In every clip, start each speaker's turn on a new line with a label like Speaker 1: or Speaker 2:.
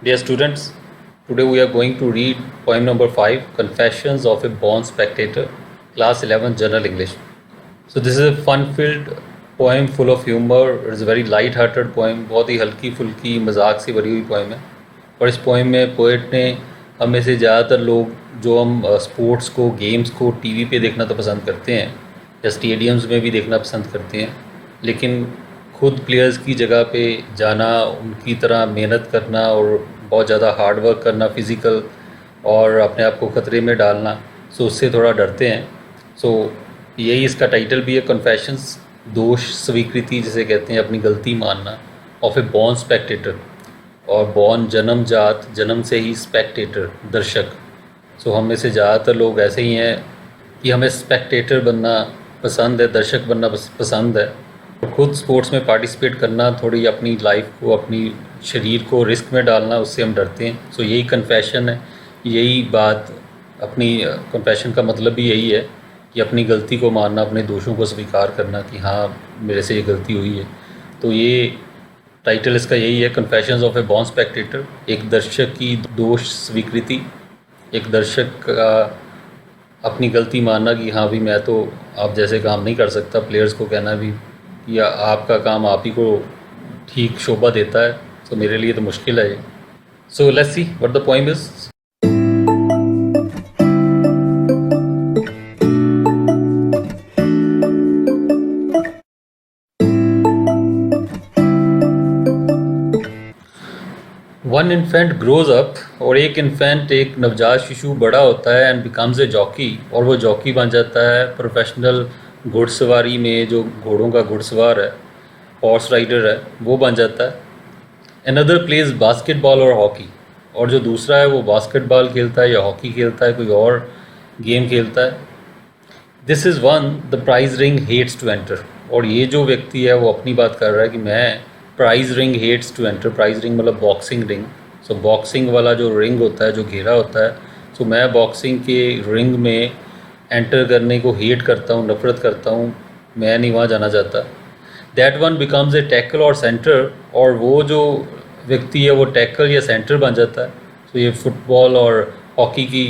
Speaker 1: Dear students, today we are going to read poem number 5, Confessions of a Born Spectator, class 11 General English. So this is a fun-filled poem full of humor. It is a very light-hearted poem. बहुत ही हल्की फुल्की मजाक से भरी हुई poem है। और इस पोएम में पोएट ने हम में से ज़्यादातर लोग जो हम स्पोर्ट्स को, गेम्स को टीवी पे देखना तो पसंद करते हैं या स्टेडियम्स में भी देखना पसंद करते हैं, लेकिन खुद प्लेयर्स की जगह पे जाना, उनकी तरह मेहनत करना और बहुत ज़्यादा हार्ड वर्क करना फिज़िकल और अपने आप को ख़तरे में डालना, सो उससे थोड़ा डरते हैं। सो यही इसका टाइटल भी है, कन्फेशंस, दोष स्वीकृति जिसे कहते हैं, अपनी गलती मानना, ऑफ ए बॉर्न स्पेक्टेटर। और बॉर्न जन्मजात, जन्म से ही, स्पेक्टेटर दर्शक। सो हम में से ज़्यादातर लोग ऐसे ही हैं कि हमें स्पेक्टेटर बनना पसंद है, दर्शक बनना पसंद है। और ख़ुद स्पोर्ट्स में पार्टिसिपेट करना, थोड़ी अपनी लाइफ को, अपनी शरीर को रिस्क में डालना, उससे हम डरते हैं। सो यही कन्फेशन है, यही बात, अपनी कन्फेशन का मतलब भी यही है कि अपनी गलती को मानना, अपने दोषों को स्वीकार करना कि हाँ मेरे से ये गलती हुई है। तो ये टाइटल इसका यही है, confessions of a born Spectator. एक दर्शक की दोष स्वीकृति, एक दर्शक का अपनी गलती मानना कि हाँ भी मैं तो आप जैसे काम नहीं कर सकता, प्लेयर्स को कहना भी कि आपका काम आप ही को ठीक शोभा देता है, तो मेरे लिए तो मुश्किल है ये। So let's see what the poem is. One infant grows up, और एक इन्फेंट, एक नवजात शिशु बड़ा होता है एंड बिकम्स ए जॉकी, और वो जॉकी बन जाता है प्रोफेशनल घुड़सवारी में, जो घोड़ों का घुड़सवार है, हॉर्स राइडर है, वो बन जाता है। अनदर प्लेज बास्केटबॉल और हॉकी, और जो दूसरा है वो बास्केटबॉल खेलता है या हॉकी खेलता है, कोई और गेम खेलता है। This is one the prize ring hates to enter, और ये जो व्यक्ति है वो अपनी बात कर रहा है कि मैं prize ring hates to enter. Prize ring मतलब बॉक्सिंग रिंग। सो बॉक्सिंग वाला जो रिंग होता है, जो घेरा होता है, सो मैं बॉक्सिंग के रिंग में एंटर करने को हेट करता हूँ, नफरत करता हूँ, मैं नहीं वहाँ जाना चाहता। That one becomes a tackle और सेंटर, और वो जो व्यक्ति है वो टैकल या सेंटर बन जाता है। सो ये फुटबॉल और हॉकी की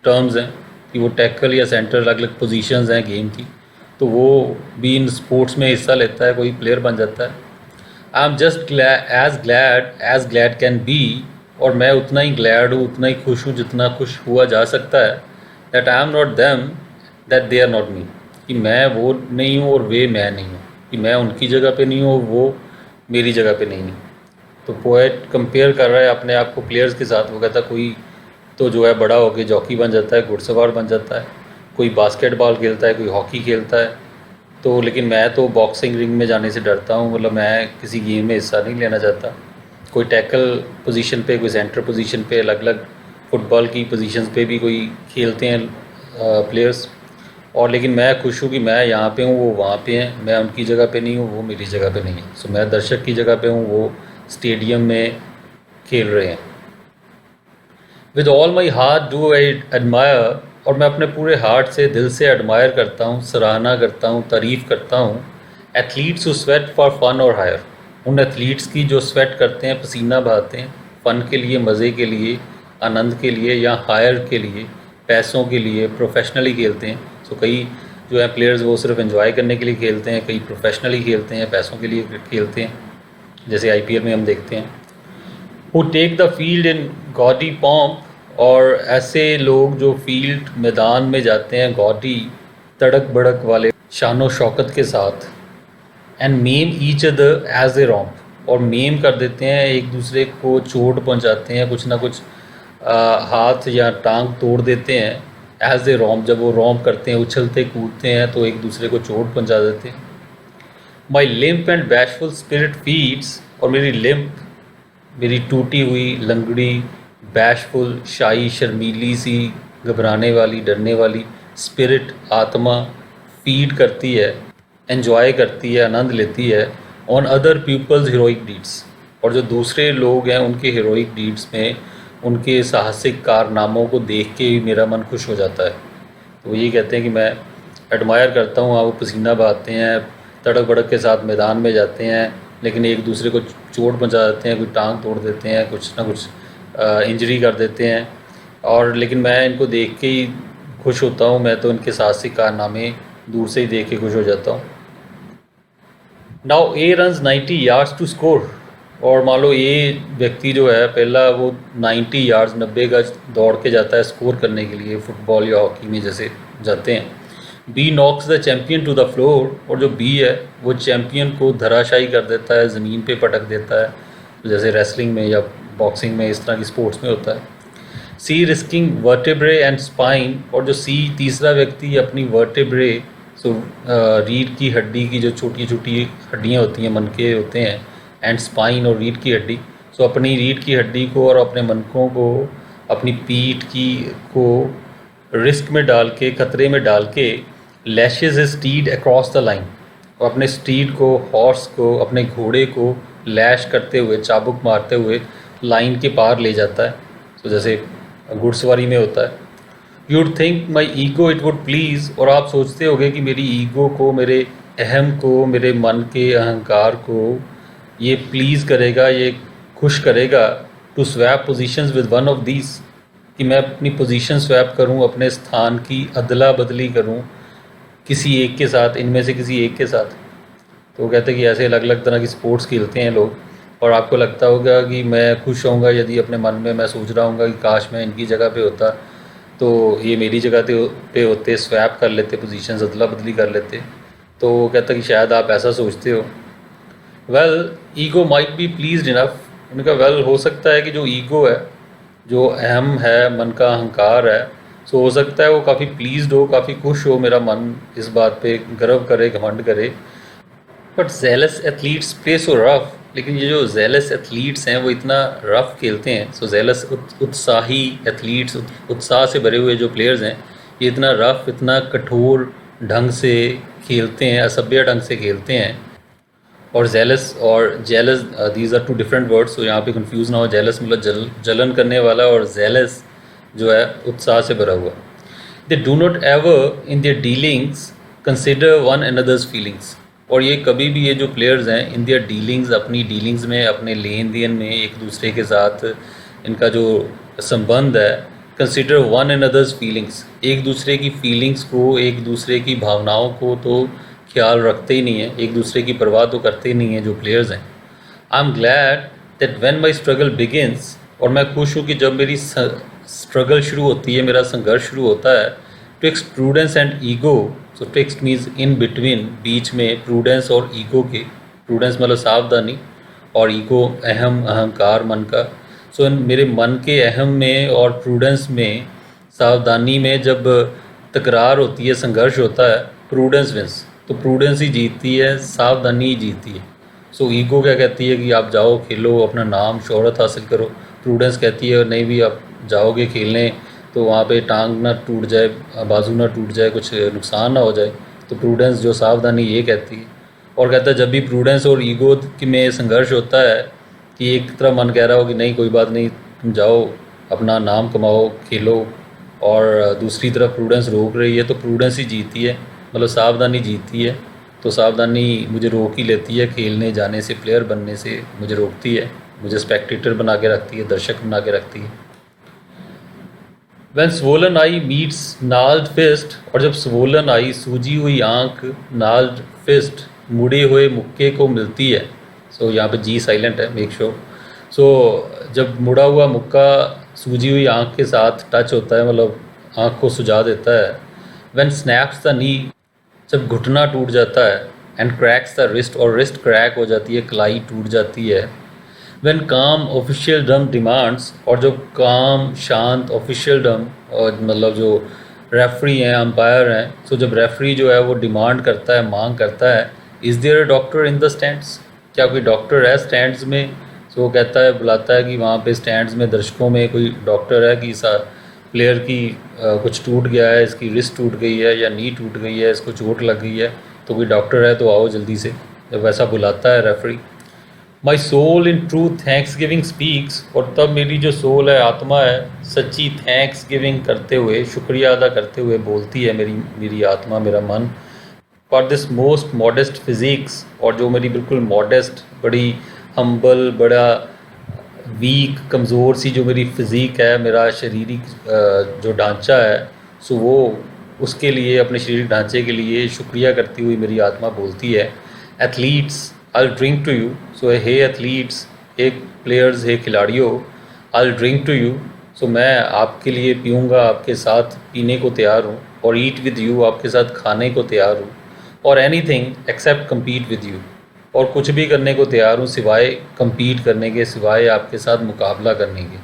Speaker 1: टर्म्स हैं कि वो टैकल या सेंटर अलग अलग पोजीशंस हैं गेम की, तो वो भी इन स्पोर्ट्स में हिस्सा लेता है, कोई प्लेयर बन जाता है। I am just as glad can be, और मैं उतना ही ग्लैड हूँ, उतना ही खुश हूँ जितना खुश हुआ जा सकता है। That I am not them, that they are not me, कि मैं वो नहीं हूँ और वे मैं नहीं हूँ, कि मैं उनकी जगह पे नहीं हूँ, वो मेरी जगह पे नहीं हूँ। तो पोएट कंपेयर कर रहा है अपने आप को प्लेयर्स के साथ। वो कहता कोई तो जो है बड़ा होकर जॉकी बन जाता है, घुड़सवार बन जाता है, कोई बास्केटबॉल खेलता है, कोई हॉकी खेलता है, तो लेकिन मैं तो बॉक्सिंग रिंग में जाने से डरता हूँ, मतलब मैं किसी गेम में हिस्सा नहीं लेना चाहता। कोई टैकल पोजीशन पे, कोई सेंटर पोजीशन पे, अलग अलग फुटबॉल की पोजीशंस पे भी कोई खेलते हैं प्लेयर्स, और लेकिन मैं खुश हूँ कि मैं यहाँ पे हूँ, वो वहाँ पे हैं, मैं उनकी जगह पे नहीं हूँ, वो मेरी जगह पे नहीं है। सो मैं दर्शक की जगह पे हूँ, वो स्टेडियम में खेल रहे हैं। With all my heart do I admire, और मैं अपने पूरे हार्ट से, दिल से एडमायर करता हूँ, सराहना करता हूँ, तारीफ़ करता हूँ। Athletes who sweat for fun और हायर, उन एथलीट्स की जो स्वेट करते हैं, पसीना बहाते हैं, फ़न के लिए, मज़े के लिए, आनंद के लिए, या हायर के लिए, पैसों के लिए, प्रोफेशनली खेलते हैं। सो कई जो है प्लेयर्स वो सिर्फ एंजॉय करने के लिए खेलते हैं, कई प्रोफेशनली खेलते हैं, पैसों के लिए खेलते हैं, जैसे आईपीएल में हम देखते हैं। Who take the field in gaudy pomp, और ऐसे लोग जो फील्ड, मैदान में जाते हैं गॉडी, तड़क भड़क वाले शानो शौकत के साथ। And maim each other as a romp, और मेम कर देते हैं, एक दूसरे को चोट पहुंचाते हैं, कुछ ना कुछ हाथ या टांग तोड़ देते हैं एज ए रॉम्प। जब वो रॉम्प करते हैं, उछलते कूदते हैं, तो एक दूसरे को चोट पहुंचा देते हैं। My limp and bashful spirit feeds, और मेरी लिम्प, मेरी टूटी हुई, लंगड़ी, बैशफुल, शाई, शर्मीली सी, घबराने वाली, डरने वाली, स्पिरिट, आत्मा, फीड करती है, एंजॉय करती है, आनंद लेती है on other people's heroic deeds, और जो दूसरे लोग हैं उनके हीरोइक डीड्स में, उनके साहसिक कारनामों को देख के ही मेरा मन खुश हो जाता है। तो वो ये कहते हैं कि मैं एडमायर करता हूँ, वो पसीना बहाते हैं, तड़क भड़क के साथ मैदान में जाते हैं, लेकिन एक दूसरे को चोट पहुँचा देते हैं, कोई टांग तोड़ देते हैं, कुछ ना कुछ इंजरी कर देते हैं। और लेकिन मैं इनको देख के ही खुश होता हूँ, मैं तो इनके साहसिक कारनामे दूर से ही देख के खुश हो जाता हूँ। Now A runs 90 yards to score, और मान लो ये व्यक्ति जो है पहला वो 90 यार्ड्स 90 गज दौड़ के जाता है स्कोर करने के लिए, फुटबॉल या हॉकी में जैसे जाते हैं। B knocks the champion to the floor, और जो बी है वो चैम्पियन को धराशायी कर देता है, ज़मीन पे पटक देता है, जैसे रेसलिंग में या बॉक्सिंग में, इस तरह की स्पोर्ट्स में होता है। सी रिस्किंग वर्टेब्रे एंड स्पाइन, और जो सी तीसरा व्यक्ति अपनी वर्टेब्रे, सो रीढ़ की हड्डी की जो छोटी छोटी हड्डियाँ होती हैं, मनके होते हैं, एंड स्पाइन और रीढ़ की हड्डी, सो अपनी रीढ़ की हड्डी को और अपने मनकों को, अपनी पीठ की को रिस्क में डाल के, खतरे में डाल के, lashes his stead across the line, और अपने स्टीड को, हॉर्स को, अपने घोड़े को लैश करते हुए, चाबुक मारते हुए लाइन के पार ले जाता है। तो जैसे घुड़सवारी में होता है। You would think my ego it would please, और आप सोचते होगे कि मेरी ईगो को, मेरे अहम को, मेरे मन के अहंकार को ये प्लीज़ करेगा, ये खुश करेगा, to swap positions with one of these, कि मैं अपनी पोजीशन स्वैप करूं, अपने स्थान की अदला बदली करूं किसी एक के साथ, इनमें से किसी एक के साथ। तो वो कहते हैं कि ऐसे अलग अलग तरह की स्पोर्ट्स खेलते हैं लोग, और आपको लगता होगा कि मैं खुश होऊंगा यदि अपने मन में मैं सोच रहा हूँगा कि काश मैं इनकी जगह पे होता, तो ये मेरी जगह पे होते, स्वैप कर लेते, पोजीशंस अदला बदली कर लेते। तो वो कहता है कि शायद आप ऐसा सोचते हो। Well ego might be pleased enough, उनका वेल हो सकता है कि जो ईगो है, जो अहम है, मन का अहंकार है, सो हो सकता है वो काफ़ी प्लीज्ड हो, काफ़ी खुश हो, मेरा मन इस बात पे गर्व करे, घमंड करे। But jealous athletes play so rough, लेकिन ये जो जेलस एथलीट्स हैं वो इतना रफ खेलते हैं। सो जेलस उत्साही एथलीट्स, उत्साह से भरे हुए जो प्लेयर्स हैं, ये इतना रफ, इतना कठोर ढंग से खेलते हैं, असभ्य ढंग से खेलते हैं। और जेलस और jealous, these are two different words, तो यहाँ पे कंफ्यूज ना हो। जेलस मतलब जलन करने वाला, और जेलस जो है उत्साह से भरा हुआ। They do not ever in their dealings consider one another's feelings, और ये कभी भी, ये जो प्लेयर्स हैं, इन देयर डीलिंग्स, अपनी डीलिंग्स में, अपने लेन देन में एक दूसरे के साथ इनका जो संबंध है, कंसिडर वन अनदर्स फीलिंग्स, एक दूसरे की फीलिंग्स को, एक दूसरे की भावनाओं को तो ख्याल रखते ही नहीं है, एक दूसरे की परवाह तो करते ही नहीं है जो प्लेयर्स हैं। I am glad that when my struggle begins, और मैं खुश हूँ कि जब मेरी स्ट्रगल शुरू होती है, मेरा संघर्ष शुरू होता है, twixt prudence and ego, so twixt means in between, बीच में, प्रूडेंस और ईगो के, प्रूडेंस मतलब सावधानी, और ईगो अहम, अहंकार मन का। सो मेरे मन के अहम में और प्रूडेंस में, सावधानी में जब तकरार होती है, संघर्ष होता है, प्रूडेंस विंस, तो प्रूडेंस ही जीतती है, सावधानी ही जीतती है। सो ईगो क्या कहती है कि आप जाओ खेलो, अपना नाम शोहरत हासिल करो। प्रूडेंस कहती है नहीं भी, आप जाओगे खेलने तो वहाँ पे टांग ना टूट जाए, बाजू ना टूट जाए, कुछ नुकसान ना हो जाए। तो प्रूडेंस जो सावधानी ये कहती है। और कहता है जब भी प्रूडेंस और ईगो में संघर्ष होता है कि एक तरफ मन कह रहा हो कि नहीं कोई बात नहीं, तुम जाओ अपना नाम कमाओ, खेलो, और दूसरी तरफ प्रूडेंस रोक रही है, तो प्रूडेंस ही जीती है, मतलब सावधानी जीतती है। तो सावधानी मुझे रोक ही लेती है, खेलने जाने से, प्लेयर बनने से मुझे रोकती है, मुझे स्पेक्टेटर बना के रखती है, दर्शक बना के रखती है। When swollen eye meets gnarled fist, और जब swollen eye, सूजी हुई आँख, gnarled fist, मुड़े हुए मुक्के को मिलती है, सो यहाँ पे जी साइलेंट है, मेक श्योर। सो जब मुड़ा हुआ मुक्का सूजी हुई आँख के साथ टच होता है, मतलब आँख को सुझा देता है। When snaps the knee, जब घुटना टूट जाता है। एंड क्रैक्स द रिस्ट, और रिस्ट क्रैक हो जाती है, कलाई टूट जाती है। व्हेन काम ऑफिशियल डम डिमांड्स, और जब काम, शांत, ऑफिशियल डम, और मतलब जो रेफरी हैं, अंपायर हैं, सो जब रेफरी जो है वो डिमांड करता है, मांग करता है, is there a doctor in the stands, क्या कोई डॉक्टर है स्टैंड्स में। सो वो कहता है, बुलाता है कि वहाँ पे स्टैंड्स में, दर्शकों में कोई डॉक्टर है कि प्लेयर की कुछ टूट गया है, इसकी रिस्ट टूट गई है या नी टूट गई है, इसको चोट लग गई है, तो कोई डॉक्टर है तो आओ जल्दी से। जब वैसा बुलाता है referee. My soul in true thanksgiving speaks, और तब मेरी जो सोल है, आत्मा है, सच्ची थैंक्स गिविंग करते हुए, शुक्रिया अदा करते हुए बोलती है मेरी आत्मा, मेरा मन। For this most modest physics, और जो मेरी बिल्कुल मॉडेस्ट, बड़ी हम्बल, बड़ा वीक कमज़ोर सी जो मेरी फ़िज़ीक है, मेरा शारीरिक जो ढांचा है, सो वो उसके लिए, अपने शारीरिक ढांचे के लिए शुक्रिया करती हुई मेरी आत्मा बोलती है, athletes I drink to you. So hey athletes, hey players, hey खिलाड़ियों, I drink to you. So मैं आपके लिए पीऊँगा, आपके साथ पीने को तैयार हूँ, और ईट विद यू, आपके साथ खाने को तैयार हूँ, और anything accept compete with you, और कुछ भी करने को तैयार हूँ सिवाय कम्पीट करने के, सिवाय आपके साथ मुकाबला करने के।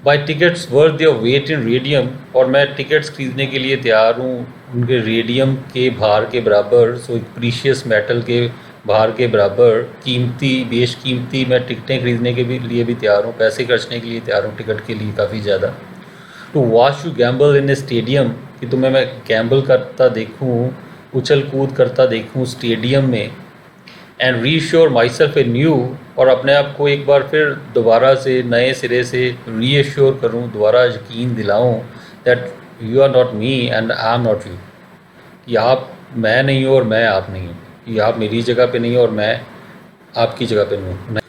Speaker 1: Buy tickets worth your weight in radium, और मैं टिकट्स खरीदने के लिए तैयार हूँ उनके रेडियम के भार के बराबर, सो एक प्रीशियस मेटल के भार के बराबर कीमती, बेशकीमती मैं टिकटें खरीदने के लिए भी तैयार हूँ, पैसे खर्चने के लिए तैयार हूँ टिकट के लिए काफ़ी ज़्यादा। To watch you gamble in a stadium, कि तुम्हें मैं गैम्बल करता देखूँ, उछल कूद करता देखूँ स्टेडियम में। And reassure myself anew, और अपने आप को एक बार फिर दोबारा से नए सिरे से रीएश्योर करूँ, दोबारा यकीन दिलाऊँ that you are not me and I am not you, कि आप मैं नहीं हूँ और मैं आप नहीं हूँ, कि आप मेरी जगह पे नहीं हो और मैं आपकी जगह पे नहीं हूँ।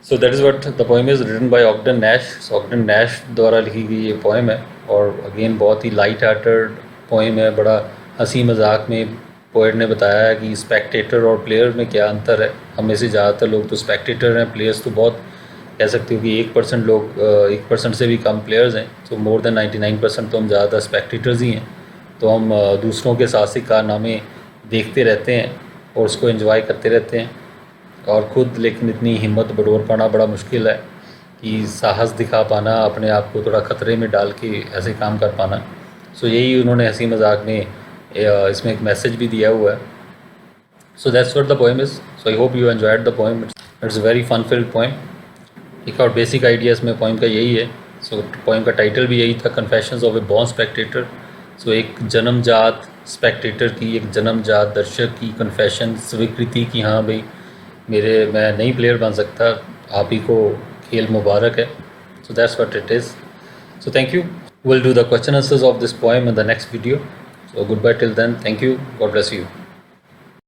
Speaker 1: So that is what the poem is written by Ogden Nash. Ogden Nash द्वारा लिखी गई ये पोएम है, और अगेन बहुत ही लाइट हार्टेड पोएम है, बड़ा हंसी मजाक में पोएट ने बताया है कि स्पेक्टेटर और प्लेयर में क्या अंतर है। हम में से ज़्यादातर लोग तो स्पेक्टेटर हैं, प्लेयर्स तो बहुत कह सकते हो कि 1% लोग 1% से भी कम प्लेयर्स हैं, तो मोर देन 99% तो हम ज़्यादातर स्पेक्टेटर्स ही हैं। तो हम दूसरों के साहसिक कारनामे देखते रहते हैं और उसको एंजॉय करते रहते हैं, और ख़ुद लेकिन इतनी हिम्मत बटोर पाना बड़ा मुश्किल है कि साहस दिखा पाना, अपने आप को थोड़ा ख़तरे में डाल के ऐसे काम कर पाना। सो यही उन्होंने हंसी मजाक में इसमें एक मैसेज भी दिया हुआ है। So that's what the poem is. So I hope you enjoyed the poem. It's a very fun filled poem. एक और बेसिक आइडिया इसमें पोएम का यही है। सो पोएम का टाइटल भी यही था, confessions of a born spectator. So एक जन्मजात स्पेक्टेटर की, एक जन्मजात दर्शक की कन्फेशन, स्वीकृति की हाँ भाई मैं नहीं प्लेयर बन सकता, आप ही को खेल मुबारक है। So that's what it is. So thank you. We'll do the question answers of this poem in the next video. So goodbye till then. Thank you. God bless you.